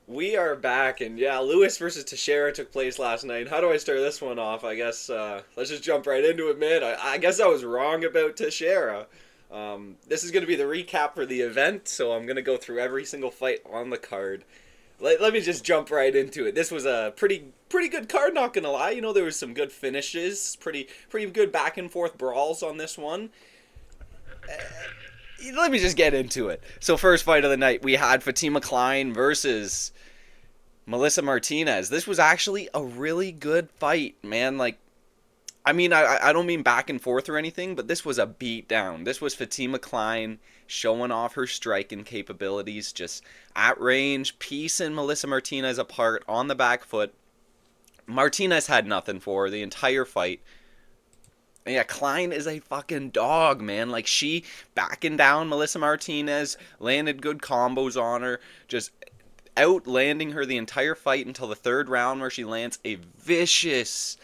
We are back, and yeah, Lewis versus Teixeira took place last night. How do I start this one off? I guess let's just jump right into it, man. I guess I was wrong about Teixeira. This is going to be the recap for the event, so I'm going to go through every single fight on the card. Let me just jump right into it. This was a pretty good card, not gonna lie. You know, there was some good finishes, pretty good back and forth brawls on this one. Let me just get into it. So first fight of the night, we had Fatima Klein versus Melissa Martinez. This was actually a really good fight, man. Like, I mean, I don't mean back and forth or anything, but this was a beat down. This was Fatima Klein showing off her striking capabilities, just at range, piecing Melissa Martinez apart on the back foot. Martinez had nothing for her the entire fight. And yeah, Klein is a fucking dog, man. Like, she backing down Melissa Martinez, landed good combos on her, just outlanding her the entire fight until the third round where she lands a vicious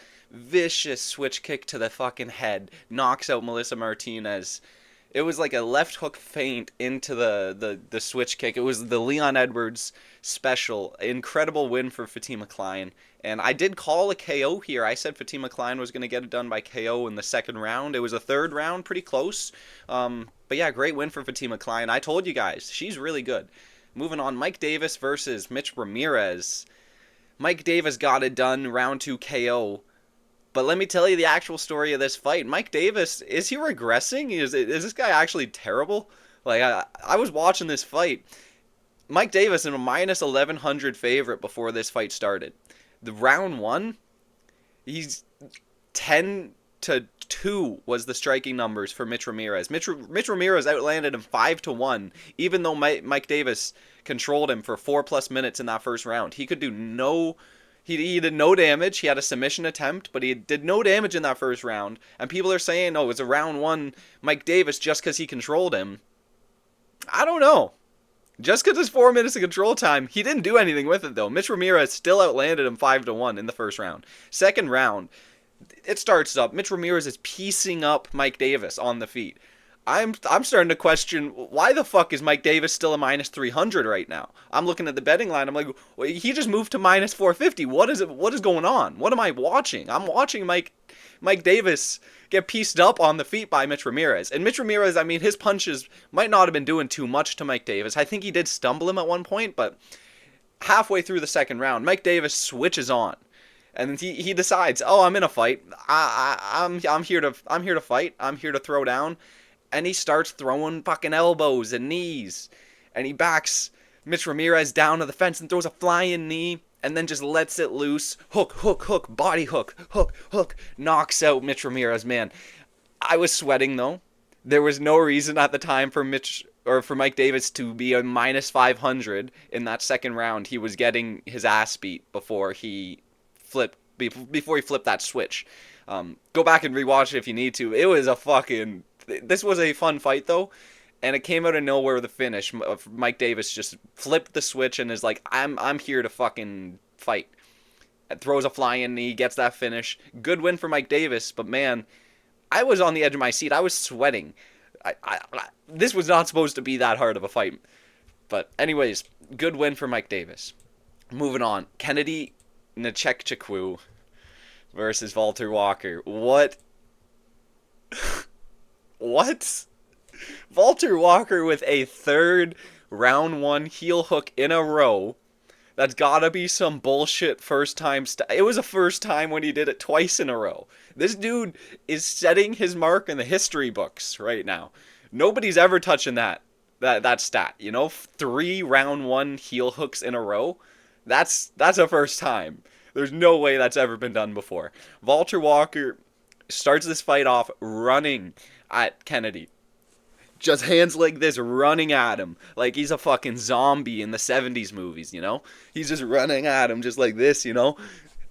switch kick to the fucking head, knocks out Melissa Martinez. It was like a left hook feint into the switch kick. It was the Leon Edwards special. Incredible win for Fatima Klein. And I did call a KO here. I said Fatima Klein was going to get it done by KO in the second round. It was a third round, pretty close. But yeah, great win for Fatima Klein. I told you guys, she's really good. Moving on, Mike Davis versus Mitch Ramirez. Mike Davis got it done, round 2 KO. But let me tell you the actual story of this fight. Mike Davis, is he regressing? Is this guy actually terrible? Like, I was watching this fight. Mike Davis in a minus 1100 favorite before this fight started. The round 1, he's 10-2 was the striking numbers for Mitch Ramirez. Mitch Ramirez outlanded him 5-1, even though Mike Davis controlled him for 4+ minutes in that first round. He could do no. He did no damage. He had a submission attempt, but he did no damage in that first round. And people are saying, oh, it was a round 1 Mike Davis just because he controlled him. I don't know. Just because it's 4 minutes of control time, he didn't do anything with it, though. Mitch Ramirez still outlanded him 5-1 in the first round. Second round, it starts up. Mitch Ramirez is piecing up Mike Davis on the feet. I'm starting to question, why the fuck is Mike Davis still a minus 300 right now? I'm looking at the betting line. I'm like, well, he just moved to minus 450. What is it? What is going on? What am I watching? I'm watching Mike Davis get pieced up on the feet by Mitch Ramirez. And Mitch Ramirez, I mean, his punches might not have been doing too much to Mike Davis. I think he did stumble him at one point, but halfway through the second round, Mike Davis switches on. And he decides, oh, I'm in a fight. I'm here to fight. I'm here to throw down. And he starts throwing fucking elbows and knees. And he backs Mitch Ramirez down to the fence and throws a flying knee. And then just lets it loose. Hook, body hook. Knocks out Mitch Ramirez, man. I was sweating, though. There was no reason at the time for Mike Davis to be a minus 500 in that second round. He was getting his ass beat before he flipped that switch. Go back and rewatch it if you need to. It was a fucking... This was a fun fight, though, and it came out of nowhere. The finish, Mike Davis just flipped the switch and is like, I'm here to fucking fight. And throws a flying knee, gets that finish. Good win for Mike Davis, but man, I was on the edge of my seat. I was sweating. This was not supposed to be that hard of a fight. But anyways, good win for Mike Davis. Moving on, Kennedy Nzechukwu versus Walter Walker. What? What? Walter Walker with a third round 1 heel hook in a row. That's gotta be some bullshit first time. It was a first time when he did it twice in a row. This dude is setting his mark in the history books right now. Nobody's ever touching that stat. You know, 3 round 1 heel hooks in a row. That's a first time. There's no way that's ever been done before. Walter Walker starts this fight off running at Kennedy. Just hands like this, running at him. Like he's a fucking zombie in the 70s movies, you know? He's just running at him just like this, you know?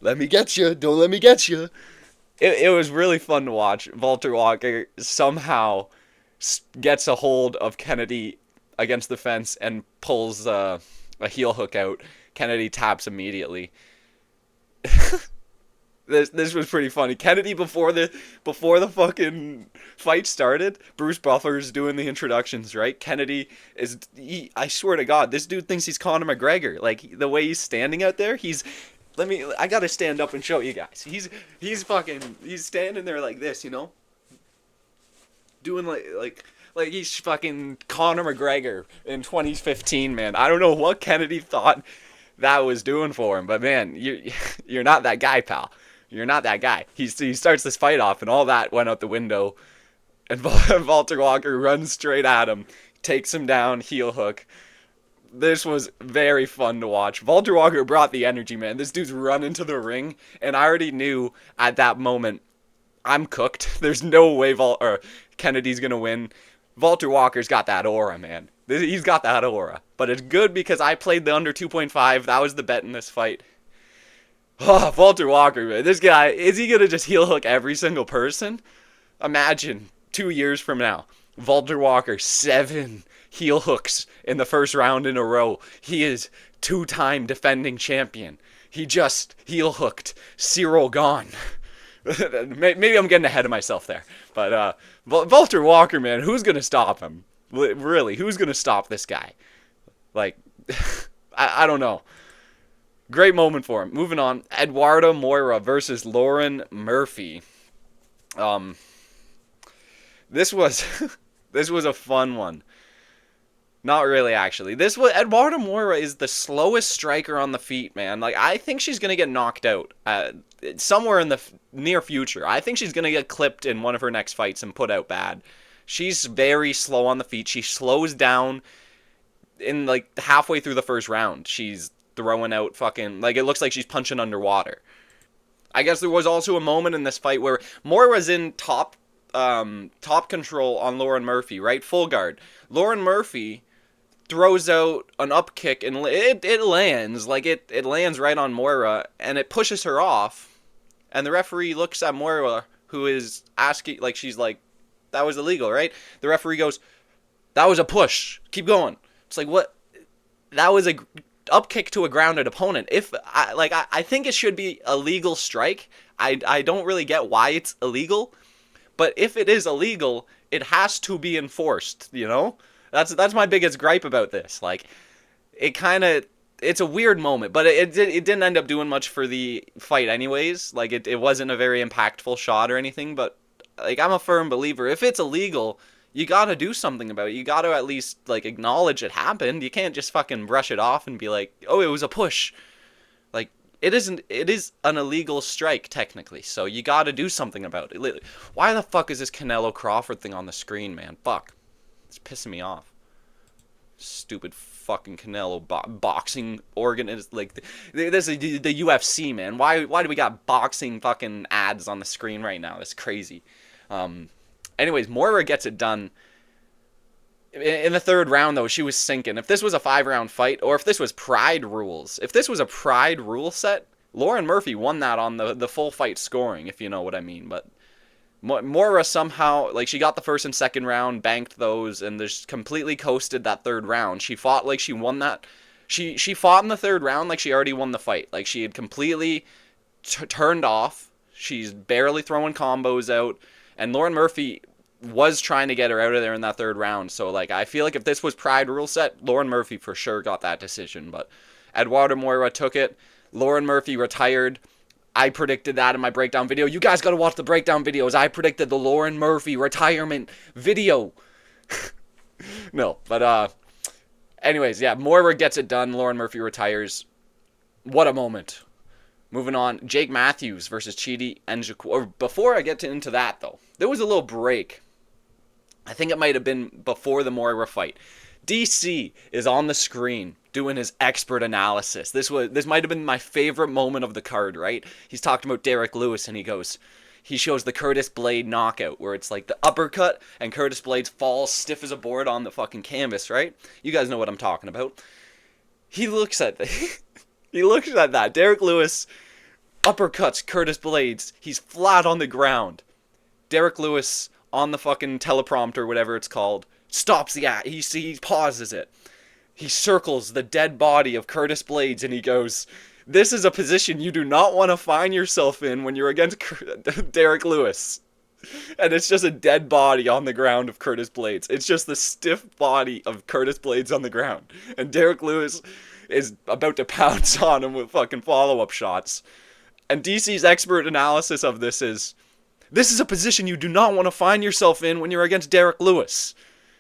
Let me get you. Don't let me get you. It was really fun to watch. Walter Walker somehow gets a hold of Kennedy against the fence and pulls a heel hook out. Kennedy taps immediately. This was pretty funny. Kennedy before the fucking fight started, Bruce Buffer's doing the introductions, right? Kennedy I swear to God, this dude thinks he's Conor McGregor. Like the way he's standing out there, I gotta stand up and show you guys. He's standing there like this, you know? Doing like he's fucking Conor McGregor in 2015, man. I don't know what Kennedy thought that was doing for him, but man, you're not that guy, pal. You're not that guy. He starts this fight off, and all that went out the window. And Walter Walker runs straight at him, takes him down, heel hook. This was very fun to watch. Walter Walker brought the energy, man. This dude's running to the ring, and I already knew at that moment, I'm cooked. There's no way Kennedy's gonna win. Walter Walker's got that aura, man. He's got that aura. But it's good because I played the under 2.5. That was the bet in this fight. Oh, Walter Walker, man. This guy, is he going to just heel hook every single person? Imagine 2 years from now, Walter Walker, 7 heel hooks in the first round in a row. He is 2-time defending champion. He just heel hooked Cyril Gahn. Maybe I'm getting ahead of myself there. But Walter Walker, man, who's going to stop him? Really, who's going to stop this guy? Like, I don't know. Great moment for him. Moving on, Eduardo Moira versus Lauren Murphy. This was a fun one. Not really, actually. Eduardo Moira is the slowest striker on the feet, man. Like, I think she's gonna get knocked out somewhere in the near future. I think she's gonna get clipped in one of her next fights and put out bad. She's very slow on the feet. She slows down in like halfway through the first round. She's throwing out fucking, like, it looks like she's punching underwater. I guess there was also a moment in this fight where Moira's in top control on Lauren Murphy, right? Full guard. Lauren Murphy throws out an up kick and it lands. Like, it lands right on Moira and it pushes her off. And the referee looks at Moira, who is asking, like, she's like, that was illegal, right? The referee goes, that was a push. Keep going. It's like, what? That was a up kick to a grounded opponent. I think it should be a legal strike. I don't really get why it's illegal, but if it is illegal, it has to be enforced, you know? That's my biggest gripe about this. Like, it's a weird moment, but it didn't end up doing much for the fight anyways. Like, it wasn't a very impactful shot or anything, but like, I'm a firm believer, if it's illegal, you gotta do something about it. You gotta at least, like, acknowledge it happened. You can't just fucking brush it off and be like, oh, it was a push. Like, it is an illegal strike, technically, so you gotta do something about it. Why the fuck is this Canelo Crawford thing on the screen, man? Fuck. It's pissing me off. Stupid fucking Canelo boxing organ is like, this is the UFC, man. Why do we got boxing fucking ads on the screen right now? It's crazy. Anyways, Moira gets it done. In the third round, though, she was sinking. If this was a 5-round fight, or if this was Pride rules, if this was a Pride rule set, Lauren Murphy won that on the full fight scoring, if you know what I mean. But Moira somehow, like, she got the first and second round, banked those, and just completely coasted that third round. She fought like she won that. She fought in the third round like she already won the fight. Like, she had completely turned off. She's barely throwing combos out. And Lauren Murphy was trying to get her out of there in that third round. So, like, I feel like if this was Pride rule set, Lauren Murphy for sure got that decision. But Eduardo Moira took it. Lauren Murphy retired. I predicted that in my breakdown video. You guys got to watch the breakdown videos. I predicted the Lauren Murphy retirement video. No, but anyways, yeah, Moira gets it done. Lauren Murphy retires. What a moment. Moving on, Jake Matthews versus Chidi Njoku. Before I get into that, though, there was a little break. I think it might have been before the Moira fight. DC is on the screen doing his expert analysis. This might have been my favorite moment of the card, right? He's talking about Derek Lewis, and he shows the Curtis Blade knockout, where it's like the uppercut, and Curtis Blade falls stiff as a board on the fucking canvas, right? You guys know what I'm talking about. He looks at that. Derek Lewis uppercuts Curtis Blades. He's flat on the ground. Derek Lewis on the fucking teleprompter, whatever it's called, stops the act. He pauses it. he circles the dead body of Curtis Blades and he goes, "This is a position you do not want to find yourself in when you're against Derek Lewis." And it's just a dead body on the ground of Curtis Blades. It's just the stiff body of Curtis Blades on the ground. And Derek Lewis is about to pounce on him with fucking follow-up shots. And DC's expert analysis of this is a position you do not want to find yourself in when you're against Derek Lewis.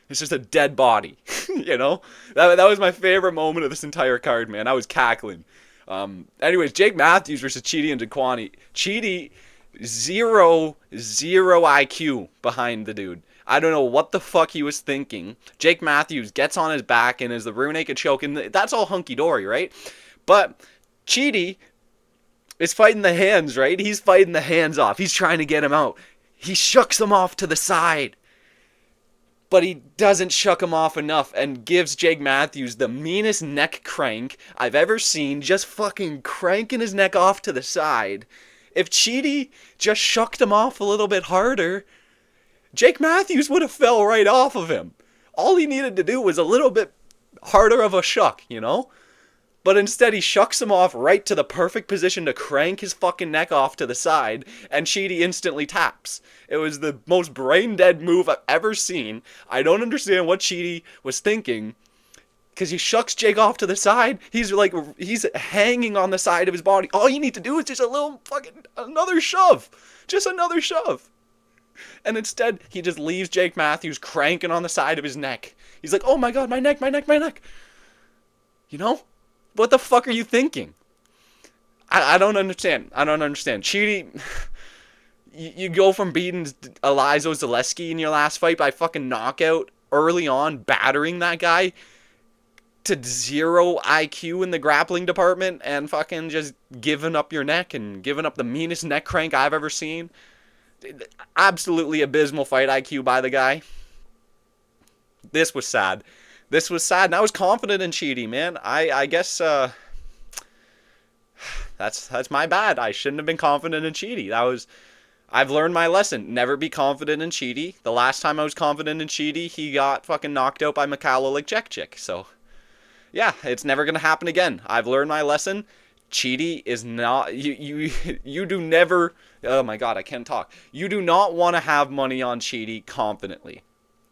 It's just a dead body. You know? That was my favorite moment of this entire card, man. I was cackling. Anyways, Jake Matthews versus Chidi and Jaquani. Chidi, zero IQ behind the dude. I don't know what the fuck he was thinking. Jake Matthews gets on his back and is the rear naked choke, and that's all hunky-dory, right? But Chidi is fighting the hands, right? He's fighting the hands off. He's trying to get him out. He shucks them off to the side. But he doesn't shuck him off enough and gives Jake Matthews the meanest neck crank I've ever seen, just fucking cranking his neck off to the side. If Chidi just shucked him off a little bit harder, Jake Matthews would have fell right off of him. All he needed to do was a little bit harder of a shuck, you know? But instead he shucks him off right to the perfect position to crank his fucking neck off to the side, and Chidi instantly taps. It was the most brain-dead move I've ever seen. I don't understand what Chidi was thinking, because he shucks Jake off to the side. He's hanging on the side of his body. All you need to do is just a little fucking, another shove. Just another shove. And instead, he just leaves Jake Matthews cranking on the side of his neck. He's like, oh my god, my neck, my neck, my neck. You know? What the fuck are you thinking? I don't understand. I don't understand. Chidi, you go from beating Elizo Zaleski in your last fight by fucking knockout early on, battering that guy, to zero IQ in the grappling department and fucking just giving up your neck and giving up the meanest neck crank I've ever seen. Absolutely abysmal fight IQ by the guy. This was sad. This was sad, and I was confident in Chidi, man. I guess that's my bad. I shouldn't have been confident in Chidi. I've learned my lesson. Never be confident in Chidi. The last time I was confident in Chidi, he got fucking knocked out by Mikhailo Lekchekchik. So, yeah, it's never gonna happen again. I've learned my lesson. Chidi is not you do never. Oh my god, I can't talk. You do not want to have money on Chidi confidently.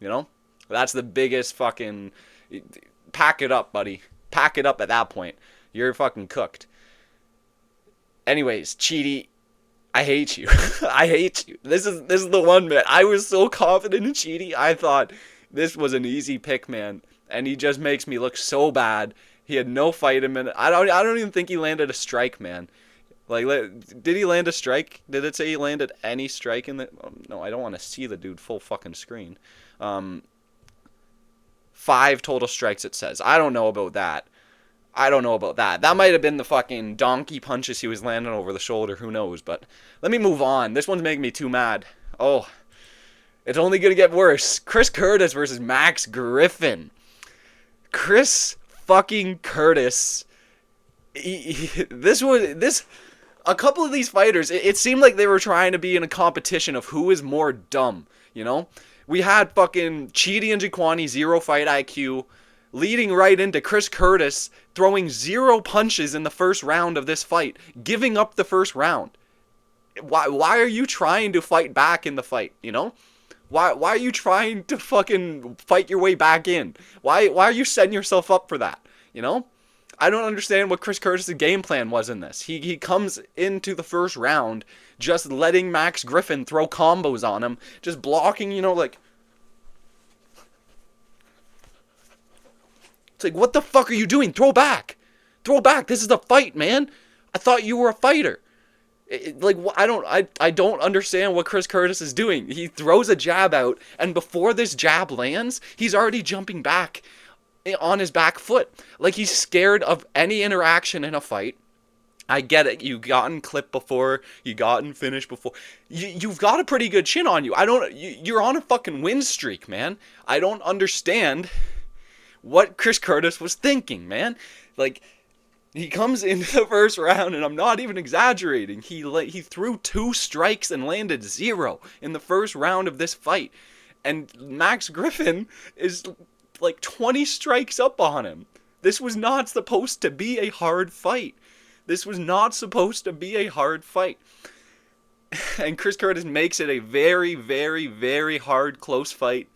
You know? That's the biggest fucking... Pack it up, buddy. Pack it up at that point. You're fucking cooked. Anyways, Chidi, I hate you. I hate you. This is the one, man. I was so confident in Chidi. I thought this was an easy pick, man. And he just makes me look so bad. He had no fight in it. I don't even think he landed a strike, man. Like, did he land a strike? Did it say he landed any strike in the... Oh, no, I don't want to see the dude full fucking screen. 5 total strikes, it says. I don't know about that. That might have been the fucking donkey punches he was landing over the shoulder. Who knows? But let me move on. This one's making me too mad. Oh, it's only going to get worse. Chris Curtis versus Max Griffin. Chris fucking Curtis. A couple of these fighters, it seemed like they were trying to be in a competition of who is more dumb, you know? We had fucking Chidi and Jaquani, 0 fight IQ, leading right into Chris Curtis throwing 0 punches in the first round of this fight, giving up the first round. Why are you trying to fight back in the fight, you know? Why are you trying to fucking fight your way back in? Why are you setting yourself up for that, you know? I don't understand what Chris Curtis' game plan was in this. He comes into the first round just letting Max Griffin throw combos on him, just blocking, you know, like... It's like, what the fuck are you doing? Throw back! Throw back! This is a fight, man! I thought you were a fighter! I don't understand what Chris Curtis is doing. He throws a jab out, and before this jab lands, he's already jumping back on his back foot. Like, he's scared of any interaction in a fight. I get it. You've gotten clipped before. You gotten finished before. You've got a pretty good chin on you. You're on a fucking win streak, man. I don't understand what Chris Curtis was thinking, man. Like, he comes into the first round, and I'm not even exaggerating. He threw 2 strikes and landed 0 in the first round of this fight. And Max Griffin is like 20 strikes up on him. This was not supposed to be a hard fight. This was not supposed to be a hard fight. And Chris Curtis makes it a very, very, very hard, close fight.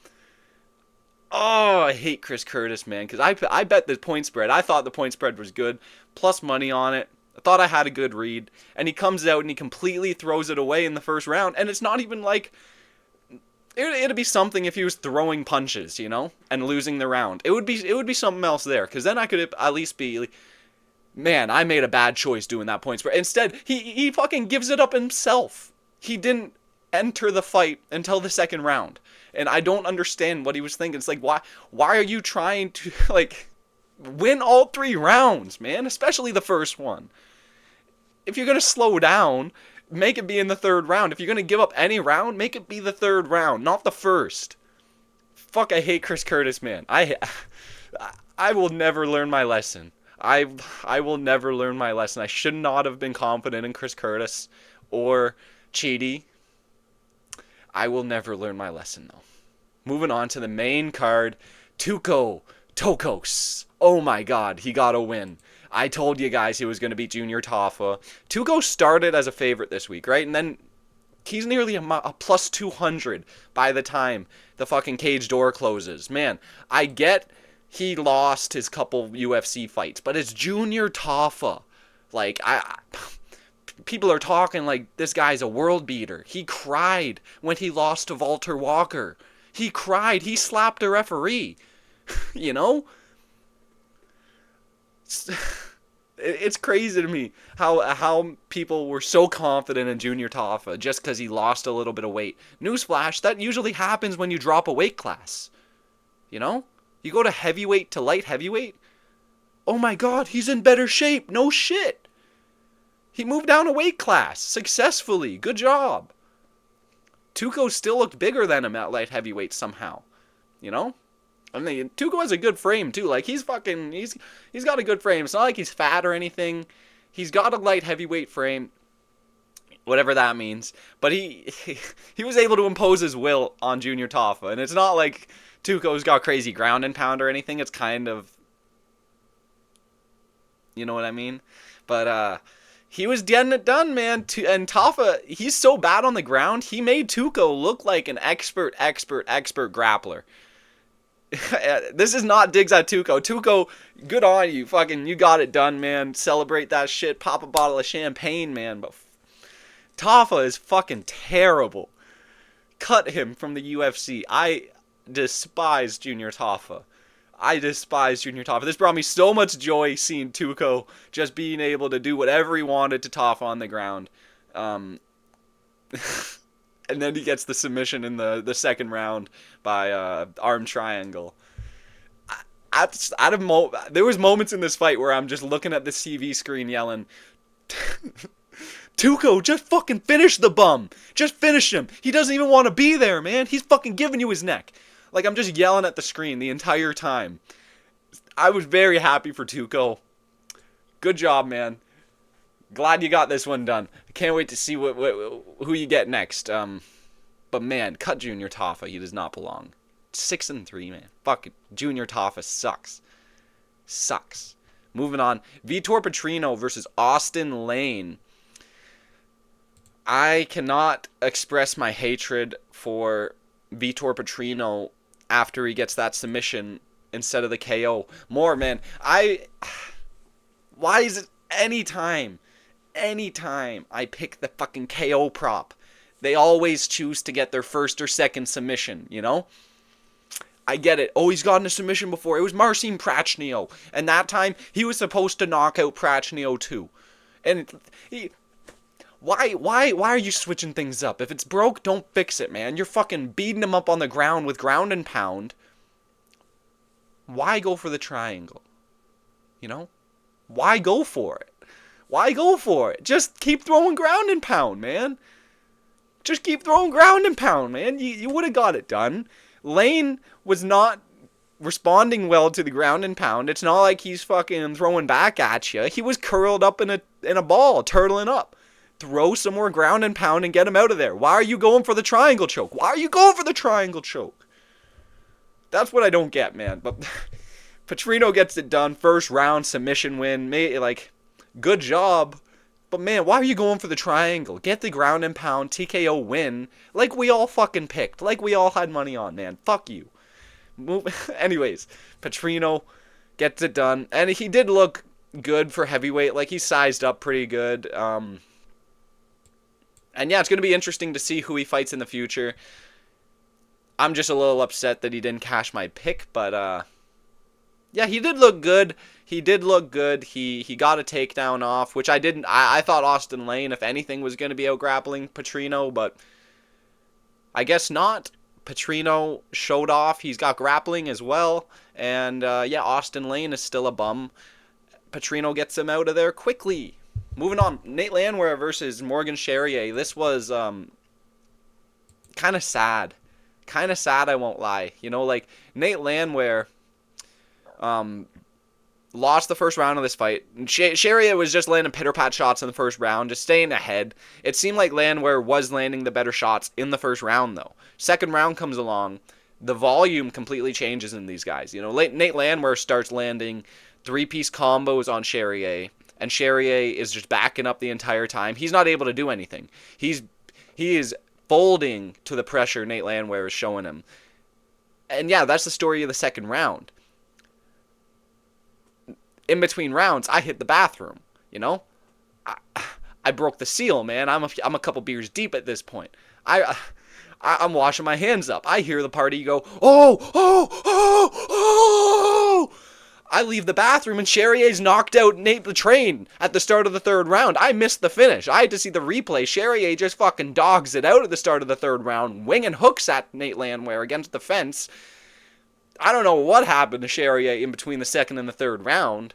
Oh, I hate Chris Curtis, man, because I bet the point spread. I thought the point spread was good, plus money on it. I thought I had a good read. And he comes out and he completely throws it away in the first round. And it's not even like... It'd be something if he was throwing punches, you know, and losing the round. It would be something else there, because then I could at least be... Man, I made a bad choice doing that point spread. Instead, he fucking gives it up himself. He didn't enter the fight until the second round. And I don't understand what he was thinking. It's like, why are you trying to, like, win all 3 rounds, man? Especially the first one. If you're going to slow down, make it be in the third round. If you're going to give up any round, make it be the third round, not the first. Fuck, I hate Chris Curtis, man. I will never learn my lesson. I will never learn my lesson. I should not have been confident in Chris Curtis or Chidi. I will never learn my lesson, though. Moving on to the main card, Tuco Tokos. Oh my god, he got a win. I told you guys he was going to beat Junior Tafa. Tuco started as a favorite this week, right? And then he's nearly a plus 200 by the time the fucking cage door closes. Man, I get he lost his couple UFC fights, but it's Junior Tafa. Like, people are talking like this guy's a world beater. He cried when he lost to Walter Walker. He cried. He slapped a referee. You know? It's crazy to me how people were so confident in Junior Tafa just because he lost a little bit of weight. Newsflash, that usually happens when you drop a weight class. You know? You go to heavyweight to light heavyweight. Oh my god, he's in better shape. No shit. He moved down a weight class successfully. Good job. Tuco still looked bigger than him at light heavyweight somehow. You know? I mean, Tuco has a good frame too. Like, he's got a good frame. It's not like he's fat or anything. He's got a light heavyweight frame, whatever that means. But he was able to impose his will on Junior Tafa, and it's not like Tuco's got crazy ground and pound or anything. It's kind of, you know what I mean? But he was getting it done, man. And Tafa, he's so bad on the ground. He made Tuco look like an expert grappler. This is not digs at Tuco. Tuco, good on you. Fucking, you got it done, man. Celebrate that shit. Pop a bottle of champagne, man. But Tafa is fucking terrible. Cut him from the UFC. I despise Junior Tafa. This brought me so much joy seeing Tuco just being able to do whatever he wanted to Tafa on the ground. And then he gets the submission in the second round by arm triangle. There was moments in this fight where I'm just looking at the TV screen yelling, Tuco, just fucking finish the bum. Just finish him. He doesn't even want to be there, man. He's fucking giving you his neck. Like, I'm just yelling at the screen the entire time. I was very happy for Tuco. Good job, man. Glad you got this one done. I can't wait to see who you get next. But man, cut Junior Tafa. He does not belong. 6-3, man. Fuck it. Junior Tafa sucks. Moving on. Vitor Petrino versus Austin Lane. I cannot express my hatred for Vitor Petrino after he gets that submission instead of the KO. More, man. Why is it anytime I pick the fucking KO prop, they always choose to get their first or second submission, you know? I get it. Oh, he's gotten a submission before. It was Marcin Prachnio. And that time, he was supposed to knock out Prachnio too. And why are you switching things up? If it's broke, don't fix it, man. You're fucking beating him up on the ground with ground and pound. Why go for the triangle? You know? Why go for it? Just keep throwing ground and pound, man. You would have got it done. Lane was not responding well to the ground and pound. It's not like he's fucking throwing back at you. He was curled up in a ball, turtling up. Throw some more ground and pound and get him out of there. Why are you going for the triangle choke? That's what I don't get, man. But Petrino gets it done. First round submission win. Like, good job. But man, why are you going for the triangle? Get the ground and pound TKO win, like we all fucking picked, like we all had money on, man. Fuck you. Anyways, Petrino gets it done, and he did look good for heavyweight. Like, he sized up pretty good. And yeah, it's gonna be interesting to see who he fights in the future. I'm just a little upset that he didn't cash my pick, but yeah, he did look good. He got a takedown off, which I didn't. I thought Austin Lane, if anything, was going to be out grappling Petrino, but I guess not. Petrino showed off. He's got grappling as well. And yeah, Austin Lane is still a bum. Petrino gets him out of there quickly. Moving on, Nate Landwehr versus Morgan Charrier. This was kind of sad. Kind of sad, I won't lie. You know, like, Nate Landwehr lost the first round of this fight. Charrier was just landing pitter-pat shots in the first round, just staying ahead. It seemed like Landwehr was landing the better shots in the first round, though. Second round comes along, the volume completely changes in these guys. You know, Nate Landwehr starts landing three-piece combos on Charrier, and Charrier is just backing up the entire time. He's not able to do anything. He is folding to the pressure Nate Landwehr is showing him. And yeah, that's the story of the second round. In between rounds, I hit the bathroom, you know? I broke the seal, man. I'm a couple beers deep at this point. I'm washing my hands up. I hear the party go, oh, oh, oh, oh. I leave the bathroom and Charrier's knocked out Nate the Train at the start of the third round. I missed the finish. I had to see the replay. Charrier just fucking dogs it out at the start of the third round, winging hooks at Nate Landwehr against the fence. I don't know what happened to Charrier in between the second and the third round.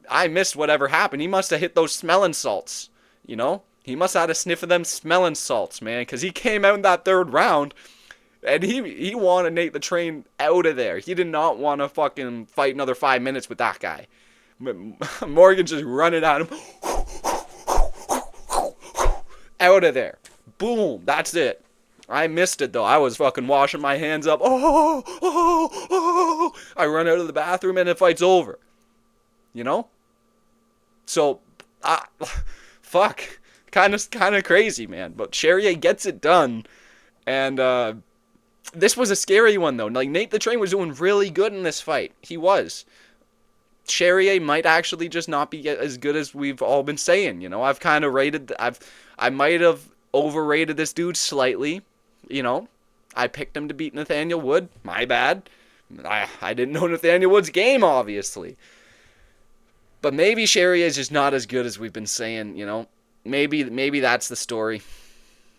I missed whatever happened. He must have hit those smelling salts, you know? He must have had a sniff of them smelling salts, man, because he came out in that third round, and he wanted Nate the Train out of there. He did not want to fucking fight another 5 minutes with that guy. Morgan just running at him. Out of there. Boom. That's it. I missed it, though. I was fucking washing my hands up. Oh, oh, oh. I run out of the bathroom, and the fight's over. You know? So, fuck. Kind of crazy, man. But Charrier gets it done. And this was a scary one, though. Like, Nate the Train was doing really good in this fight. He was. Charrier might actually just not be as good as we've all been saying. You know, I've kind of rated... I might have overrated this dude slightly. You know, I picked him to beat Nathaniel Wood. My bad. I didn't know Nathaniel Wood's game, obviously. But maybe Charrier is just not as good as we've been saying, you know. Maybe that's the story.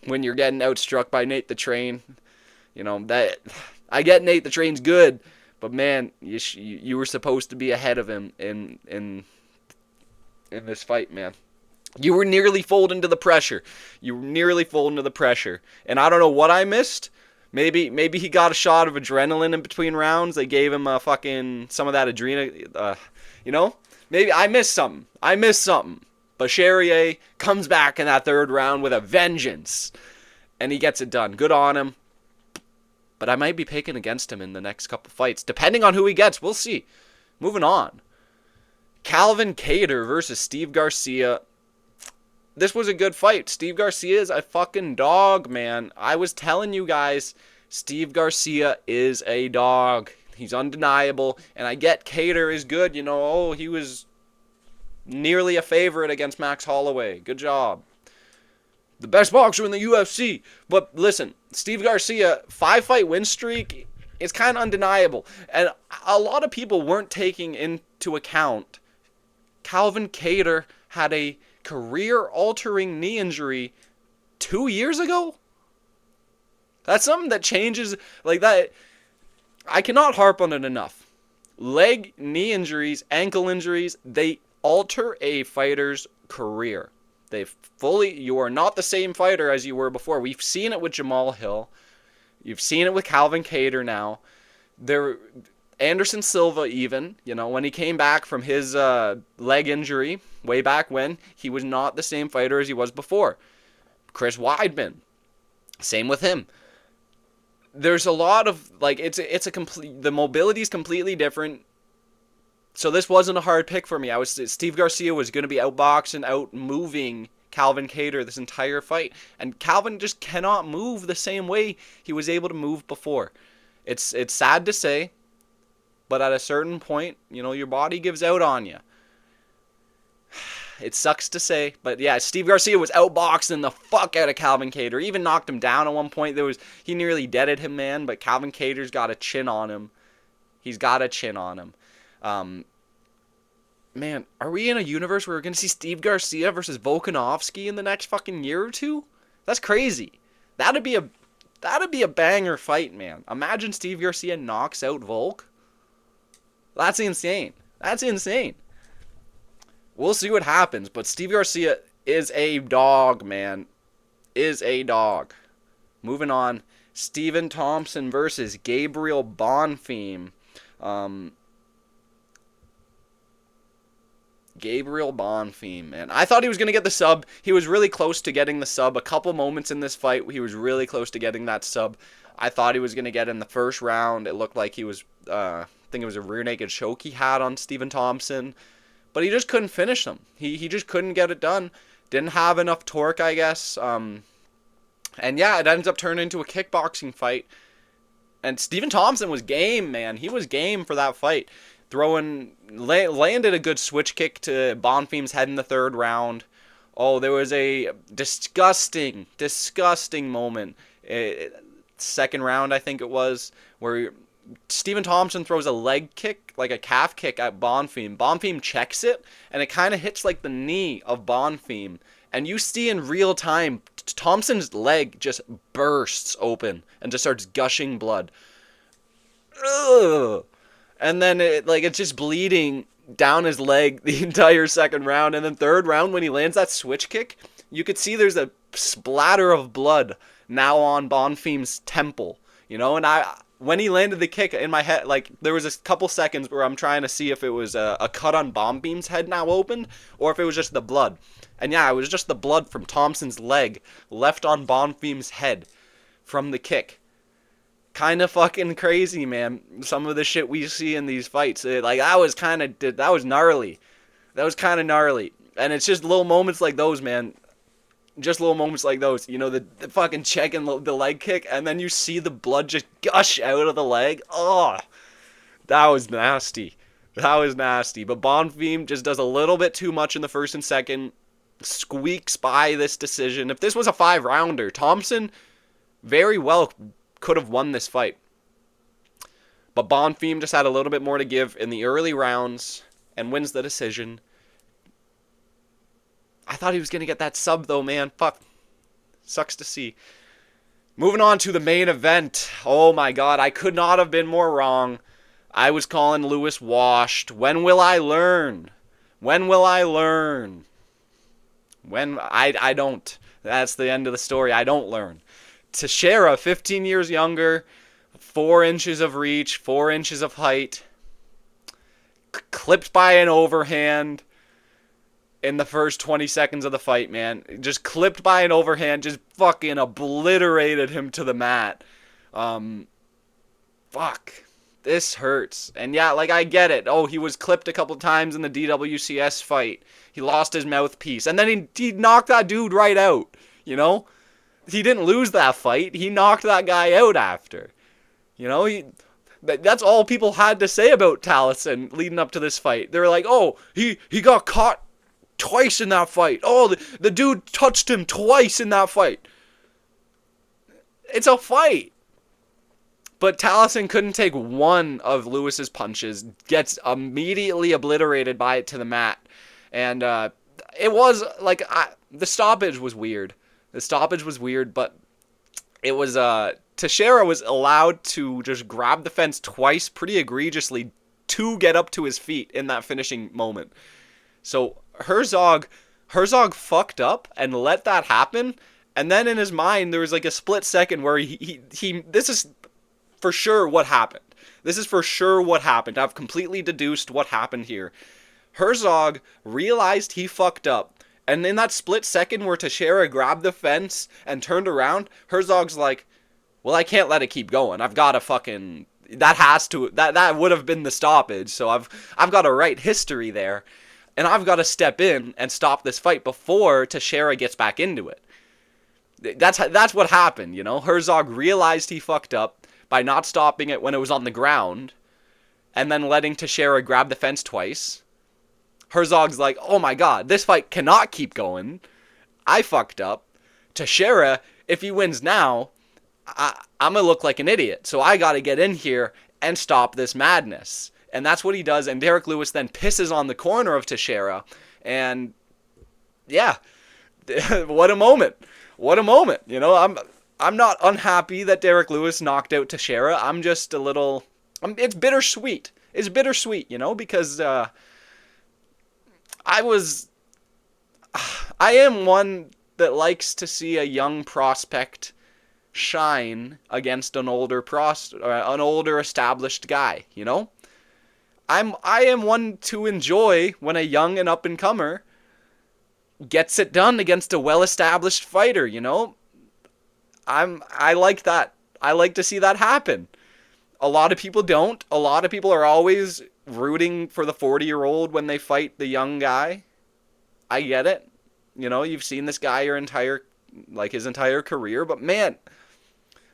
When you're getting outstruck by Nate the Train, you know, that I get Nate the Train's good, but man, you were supposed to be ahead of him in this fight, man. You were nearly folding to the pressure. And I don't know what I missed. Maybe he got a shot of adrenaline in between rounds. They gave him some of that adrenaline, you know? Maybe I missed something. But Charrier comes back in that third round with a vengeance. And he gets it done. Good on him. But I might be picking against him in the next couple fights. Depending on who he gets. We'll see. Moving on. Calvin Kattar versus Steve Garcia. This was a good fight. Steve Garcia is a fucking dog, man. I was telling you guys, Steve Garcia is a dog. He's undeniable. And I get Kattar is good. You know, oh, he was nearly a favorite against Max Holloway. Good job. The best boxer in the UFC. But listen, Steve Garcia, 5-fight win streak is kind of undeniable. And a lot of people weren't taking into account Calvin Kattar had a career-altering knee injury 2 years ago? That's something that changes like that. I cannot harp on it enough. Leg, knee injuries, ankle injuries, they alter a fighter's career. You are not the same fighter as you were before. We've seen it with Jamal Hill. You've seen it with Calvin Kattar now. Anderson Silva even, you know, when he came back from his leg injury way back when, he was not the same fighter as he was before. Chris Weidman, same with him. There's a lot of, like, the mobility is completely different. So this wasn't a hard pick for me. Steve Garcia was going to be outboxing, out moving Calvin Kattar this entire fight, and Calvin just cannot move the same way he was able to move before. It's sad to say, but at a certain point, your body gives out on you. It sucks to say, but yeah, Steve Garcia was outboxing the fuck out of Calvin Kattar. Even knocked him down at one point. He nearly deaded him, man, but Calvin Kattar's got a chin on him. He's got a chin on him. Man, are we in a universe where we're going to see Steve Garcia versus Volkanovski in the next fucking year or two? That's crazy. That'd be a banger fight, man. Imagine Steve Garcia knocks out Volk. That's insane. That's insane. We'll see what happens, but Steve Garcia is a dog, man. Is a dog. Moving on. Stephen Thompson versus Gabriel Bonfim. Gabriel Bonfim, man. I thought he was going to get the sub. He was really close to getting the sub. A couple moments in this fight, he was really close to getting that sub. I thought he was going to get in the first round. It looked like he was, I think it was a rear naked choke he had on Stephen Thompson. But he just couldn't finish him. He just couldn't get it done. Didn't have enough torque, I guess. And yeah, it ends up turning into a kickboxing fight. And Stephen Thompson was game, man. He was game for that fight. Landed a good switch kick to Bonfim's head in the third round. Oh, there was a disgusting moment. Second round, I think it was, where Stephen Thompson throws a leg kick, like a calf kick at Bonfim. Bonfim checks it, and it kind of hits like the knee of Bonfim. And you see in real time, Thompson's leg just bursts open and just starts gushing blood. Ugh. And then it's just bleeding down his leg the entire second round. And then third round, when he lands that switch kick, you could see there's a splatter of blood now on Bonfim's temple. And when he landed the kick, in my head, there was a couple seconds where I'm trying to see if it was a cut on Bonfim's head now opened, or if it was just the blood. And yeah, it was just the blood from Thompson's leg left on Bonfim's head from the kick. Kind of fucking crazy, man. Some of the shit we see in these fights, that was gnarly. That was kind of gnarly. And it's just little moments like those, man. Just little moments like those. The fucking check and the leg kick, and then you see the blood just gush out of the leg. Oh, that was nasty. That was nasty. But Bonfim just does a little bit too much in the first and second. Squeaks by this decision. If this was a 5-rounder, Thompson very well could have won this fight. But Bonfim just had a little bit more to give in the early rounds and wins the decision. I thought he was going to get that sub though, man. Fuck. Sucks to see. Moving on to the main event. Oh my god, I could not have been more wrong. I was calling Lewis washed. When will I learn? When will I learn? I don't. That's the end of the story. I don't learn. Teixeira, 15 years younger, 4 inches of reach, 4 inches of height, clipped by an overhand in the first 20 seconds of the fight, man. Just clipped by an overhand, just fucking obliterated him to the mat. Fuck. This hurts. And yeah, I get it. Oh, he was clipped a couple times in the DWCS fight. He lost his mouthpiece. And then he knocked that dude right out, He didn't lose that fight. He knocked that guy out after. That's all people had to say about Taliesin leading up to this fight. They were like, oh, he got caught twice in that fight. Oh, the dude touched him twice in that fight. It's a fight. But Taliesin couldn't take one of Lewis's punches. Gets immediately obliterated by it to the mat. And it was, the stoppage was weird. The stoppage was weird, but it was, Teixeira was allowed to just grab the fence twice pretty egregiously to get up to his feet in that finishing moment. So Herzog fucked up and let that happen, and then in his mind there was a split second where he this is for sure what happened. This is for sure what happened. I've completely deduced what happened here. Herzog realized he fucked up. And in that split second where Teixeira grabbed the fence and turned around, Herzog's like, well, I can't let it keep going. I've got to fucking... that would have been the stoppage. So I've got to write history there, and I've got to step in and stop this fight before Teixeira gets back into it. That's what happened, you know. Herzog realized he fucked up by not stopping it when it was on the ground, and then letting Teixeira grab the fence twice. Herzog's like, oh my god, this fight cannot keep going. I fucked up. Teixeira, if he wins now, I'm going to look like an idiot. So I got to get in here and stop this madness. And that's what he does. And Derek Lewis then pisses on the corner of Teixeira. And yeah, what a moment. What a moment. You know, I'm not unhappy that Derek Lewis knocked out Teixeira. I'm just a little... it's bittersweet. It's bittersweet, you know, because I am one that likes to see a young prospect shine against an older established guy, you know? I am one to enjoy when a young and up-and-comer gets it done against a well-established fighter, you know? I like that. I like to see that happen. A lot of people don't. A lot of people are always rooting for the 40-year-old when they fight the young guy. I get it. You know, you've seen this guy his entire career, but man,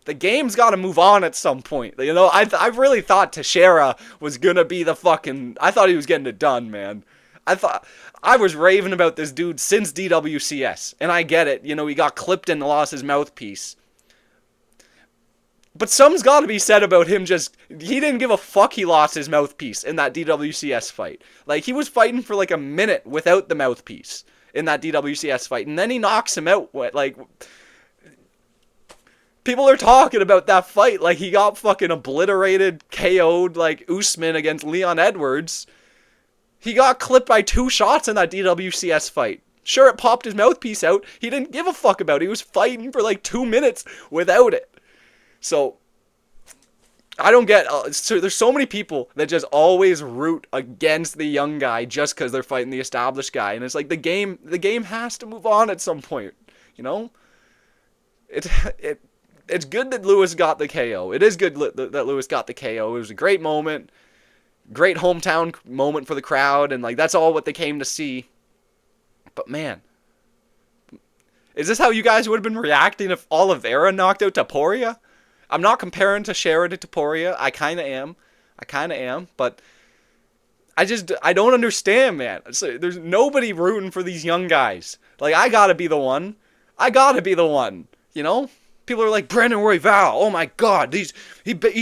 the game's got to move on at some point. You know, I really thought Teixeira was going to be I thought he was getting it done, man. I was raving about this dude since DWCS, and I get it. You know, he got clipped and lost his mouthpiece. But something's got to be said about him he didn't give a fuck he lost his mouthpiece in that DWCS fight. Like, he was fighting for like a minute without the mouthpiece in that DWCS fight, and then he knocks him out. Like, people are talking about that fight like he got fucking obliterated, KO'd like Usman against Leon Edwards. He got clipped by 2 shots in that DWCS fight. Sure, it popped his mouthpiece out. He didn't give a fuck about it. He was fighting for like 2 minutes without it. So, I don't get... there's so many people that just always root against the young guy just because they're fighting the established guy. And it's like the game has to move on at some point, you know? It's good that Lewis got the KO. It is good that Lewis got the KO. It was a great moment. Great hometown moment for the crowd. And, like, that's all what they came to see. But, man... is this how you guys would have been reacting if Oliveira knocked out Topuria? I'm not comparing Teixeira to Topuria. I kind of am. But I don't understand, man. There's nobody rooting for these young guys. Like, I gotta be the one. You know? People are like, Brandon Royval, oh my god, he's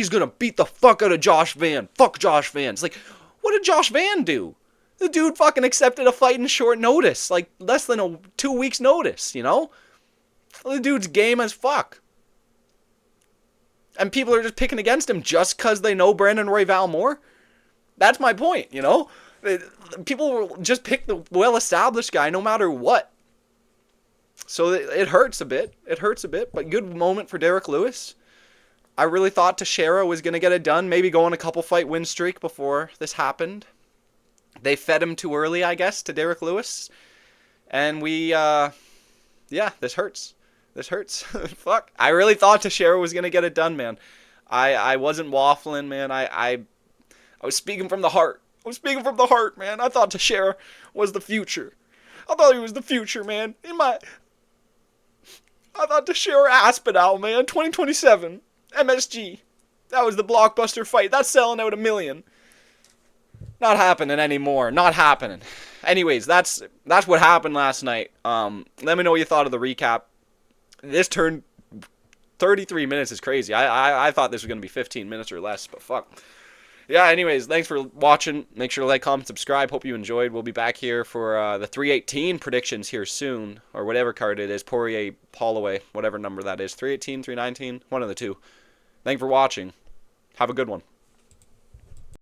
gonna beat the fuck out of Josh Van. Fuck Josh Van. It's like, what did Josh Van do? The dude fucking accepted a fight in short notice. Like, less than 2 weeks notice, you know? The dude's game as fuck. And people are just picking against him just because they know Brandon Royval more? That's my point, you know? People will just pick the well-established guy no matter what. So it hurts a bit. But good moment for Derek Lewis. I really thought Teixeira was going to get it done. Maybe go on a couple fight win streak before this happened. They fed him too early, I guess, to Derek Lewis. And this hurts. Fuck. I really thought Teixeira was going to get it done, man. I wasn't waffling, man. I was speaking from the heart. Man. I thought Teixeira was the future. I thought he was the future, man. I thought Teixeira Aspinall, man. 2027. MSG. That was the blockbuster fight. That's selling out 1 million. Not happening anymore. Not happening. Anyways, that's what happened last night. Let me know what you thought of the recap. This turned 33 minutes is crazy. I thought this was going to be 15 minutes or less, but fuck. Yeah, anyways, thanks for watching. Make sure to like, comment, subscribe. Hope you enjoyed. We'll be back here for the 318 predictions here soon, or whatever card it is. Poirier, Holloway, whatever number that is. 318, 319, one of the two. Thanks for watching. Have a good one.